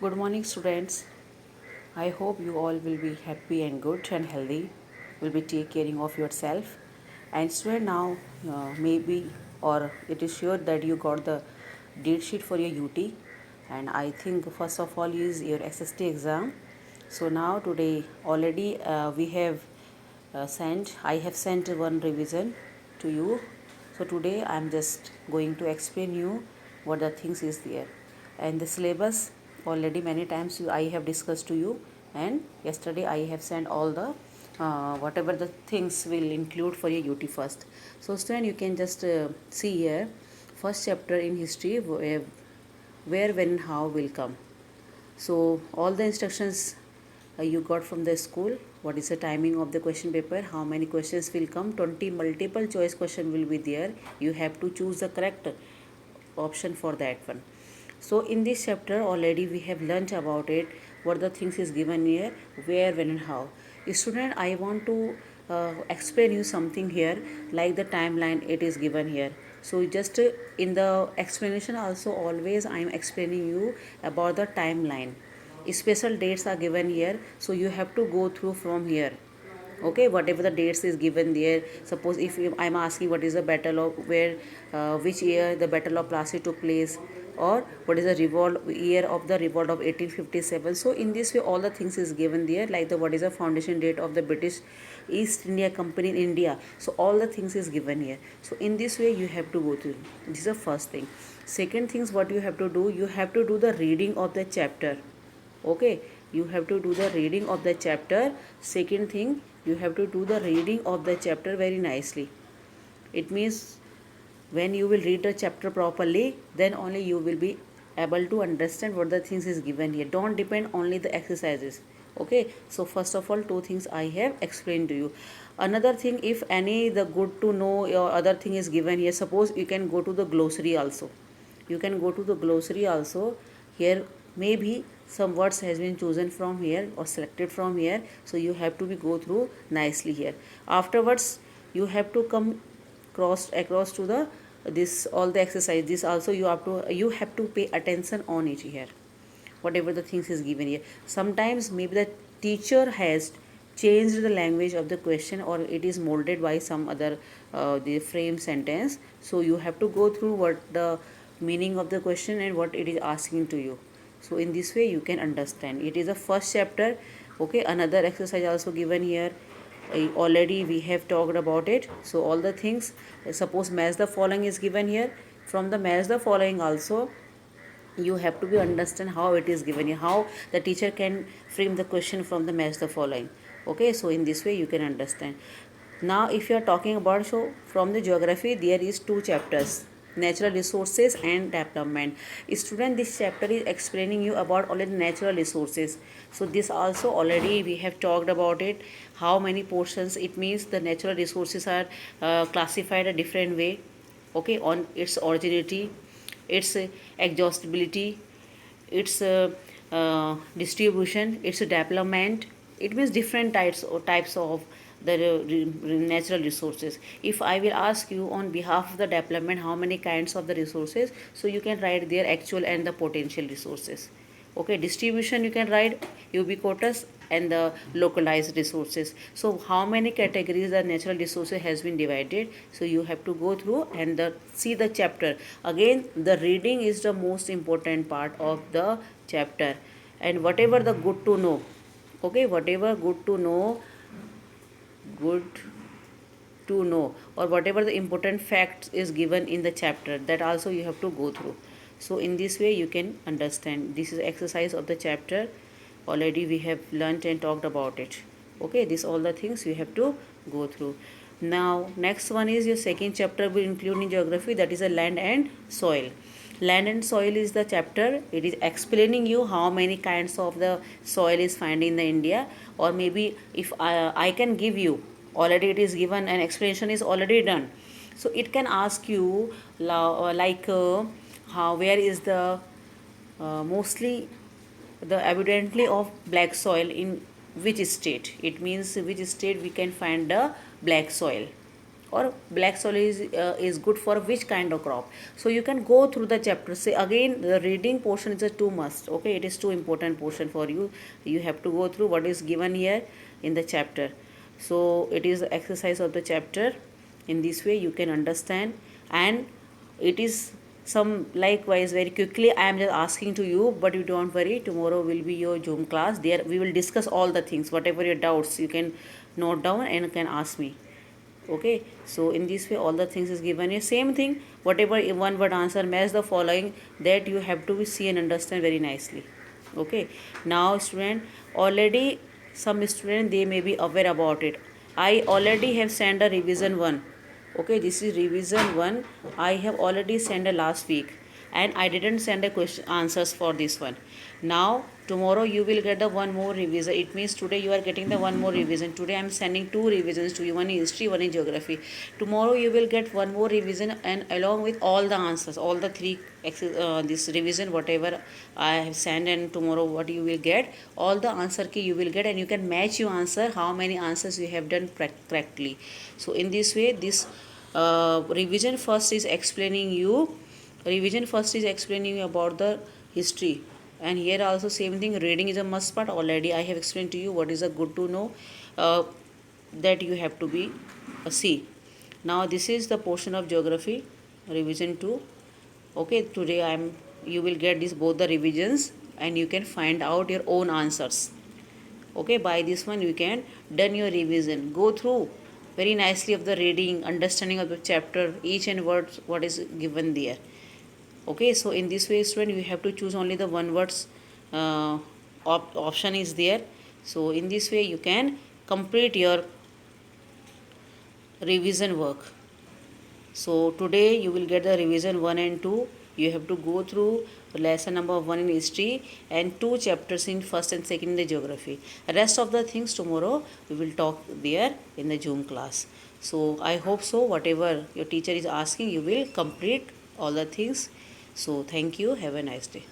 Good morning, students. I hope you all will be happy and good and healthy. Will be take caring of yourself. And student now, maybe or it is sure that you got the date sheet for your UT. And I think first of all is your SST exam. So now today already we have sent. I have sent one revision to you. So today I am just going to explain you what the things is there and the syllabus already many times I have discussed to you, and yesterday I have sent all the whatever the things will include for your UT first. So student, you can just see here first chapter in history, where, when, how will come. So all the instructions you got from the school. What is the timing of the question paper, how many questions will come, 20 multiple choice question will be there. You have to choose the correct option for that one. So in this chapter already we have learnt about it, what the things is given here, where, when and how. Student, I want to explain you something here, like the timeline it is given here. So just in the explanation also always I am explaining you about the timeline. Special dates are given here, so you have to go through from here. Okay, whatever the dates is given there. Suppose if I'm asking what is the battle of where, which year the battle of Plassey took place, or what is the revolt year of the revolt of 1857. So in this way all the things is given there, like the what is the foundation date of the British East India Company in India. So all the things is given here. So in this way you have to go through. This is the first thing. Second things, what you have to do, you have to do the reading of the chapter. Okay, you have to do the reading of the chapter. Second thing, you have to do the reading of the chapter very nicely. It means when you will read the chapter properly, then only you will be able to understand what the things is given here. Don't depend only the exercises. Okay, so first of all two things I have explained to you. Another thing, if any the good to know or other thing is given here, suppose you can go to the glossary also. You can go to the glossary also. Here maybe some words has been chosen from here or selected from here, so you have to be go through nicely here. Afterwards you have to come cross across to the this all the exercise. This also you have to pay attention on it here, whatever the things is given here. Sometimes maybe the teacher has changed the language of the question, or it is molded by some other the frame sentence. So you have to go through what the meaning of the question and what it is asking to you. So in this way you can understand. It is the first chapter. Okay, another exercise also given here. Already we have talked about it. So all the things, suppose match the following is given here. From the match the following also you have to be understand how it is given here, how the teacher can frame the question from the match the following. Okay, so in this way you can understand. Now if you are talking about, so from the geography there is two chapters, natural resources and development. Student, this chapter is explaining you about only the natural resources. So this also already we have talked about it, how many portions. It means the natural resources are classified a different way. Okay, on its originality, its exhaustibility, its distribution, its development. It means different types of the natural resources. If I will ask you on behalf of the development how many kinds of the resources, so you can write their actual and the potential resources. Okay, distribution you can write ubiquitous and the localized resources. So how many categories the natural resources has been divided, so you have to go through and see the chapter. Again, the reading is the most important part of the chapter. And whatever the good to know, okay, whatever good to know, or whatever the important facts is given in the chapter, that also you have to go through. So in this way you can understand. This is exercise of the chapter. Already we have learnt and talked about it. Okay, this all the things you have to go through. Now next one is your second chapter will include in geography, that is a land and soil. Land and soil is the chapter. It is explaining you how many kinds of the soil is found in the India. Or maybe if I can give you, already it is given and explanation is already done. So it can ask you like how, where is the mostly the evidently of black soil in which state. It means which state we can find the black soil. or black soil is good for which kind of crop. So you can go through the chapter. Say again, the reading portion is a too must. Okay, it is too important portion for you. You have to go through what is given here in the chapter. So it is the exercise of the chapter. In this way you can understand, and it is some likewise very quickly I am just asking to you, but you don't worry, tomorrow will be your Zoom class. There we will discuss all the things, whatever your doubts you can note down and can ask me. Okay, so in this way all the things is given here. Same thing, whatever one word answer match the following, that you have to see and understand very nicely. Okay, now student, already some student they may be aware about it. I already have sent a revision 1. Okay, this is revision 1. I have already sent a last week, and I didn't send a question answers for this one. Now tomorrow you will get the one more revision. It means today you are getting the one more revision. Today I am sending 2 revisions to you, one in history, one in geography. Tomorrow you will get one more revision, and along with all the answers, all the 3 this revision whatever I have sent, and tomorrow what you will get, all the answer key you will get, and you can match your answer how many answers you have done correctly. So in this way, this revision first is explaining you about the history, and here also same thing, reading is a must part. Already I have explained to you what is a good to know, uh, that you have to be see. Now this is the portion of geography, revision 2. Okay, today you will get this both the revisions, and you can find out your own answers. Okay, by this one you can done your revision, go through very nicely of the reading, understanding of the chapter, each and word what is given there. Okay, so in this way student you have to choose only the one words option is there. So in this way you can complete your revision work. So today you will get the revision 1 and 2. You have to go through lesson number 1 in history and 2 chapters in first and second in the geography. Rest of the things tomorrow we will talk there in the Zoom class. So I hope so whatever your teacher is asking you will complete all the things. So thank you. Have a nice day.